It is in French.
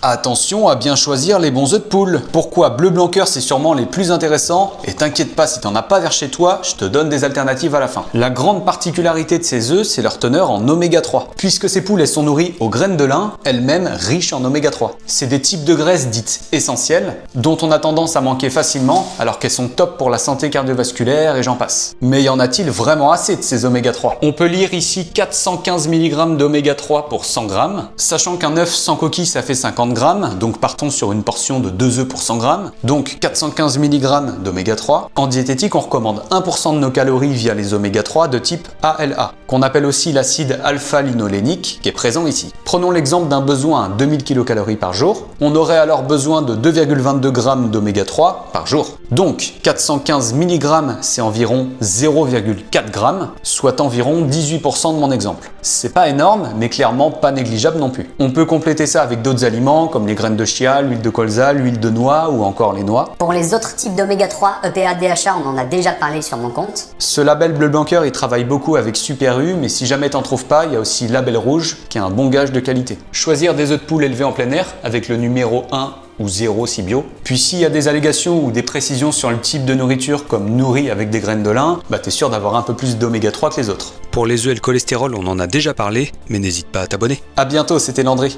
Attention à bien choisir les bons œufs de poule. Pourquoi bleu blanc cœur, c'est sûrement les plus intéressants. Et t'inquiète pas, si t'en as pas vers chez toi, je te donne des alternatives à la fin. La grande particularité de ces œufs, c'est leur teneur en oméga 3. Puisque ces poules, elles sont nourries aux graines de lin, elles-mêmes riches en oméga 3. C'est des types de graisses dites essentielles, dont on a tendance à manquer facilement, alors qu'elles sont top pour la santé cardiovasculaire et j'en passe. Mais y en a-t-il vraiment assez de ces oméga 3? On peut lire ici 415 mg d'oméga 3 pour 100 g, sachant qu'un œuf sans coquille ça fait 50 g, donc partons sur une portion de 2 œufs pour 100 g, donc 415 mg d'oméga 3. En diététique, on recommande 1% de nos calories via les oméga 3 de type ALA, qu'on appelle aussi l'acide alpha-linolénique, qui est présent ici. Prenons l'exemple d'un besoin à 2000 kcal par jour, on aurait alors besoin de 2,22 g d'oméga 3 par jour. Donc 415 mg c'est environ 0,4 g, soit environ 18% de mon exemple. C'est pas énorme, mais clairement pas négligeable non plus. On peut compléter ça avec d'autres aliments comme les graines de chia, l'huile de colza, l'huile de noix ou encore les noix. Pour les autres types d'oméga 3, EPA, DHA, on en a déjà parlé sur mon compte. Ce label bleu blanc cœur, il travaille beaucoup avec Super U, mais si jamais t'en trouves pas, il y a aussi Label Rouge qui est un bon gage de qualité. Choisir des œufs de poule élevés en plein air avec le numéro 1 ou 0 si bio. Puis s'il y a des allégations ou des précisions sur le type de nourriture comme nourri avec des graines de lin, bah t'es sûr d'avoir un peu plus d'oméga 3 que les autres. Pour les œufs et le cholestérol, on en a déjà parlé, mais n'hésite pas à t'abonner. A bientôt, c'était Landry.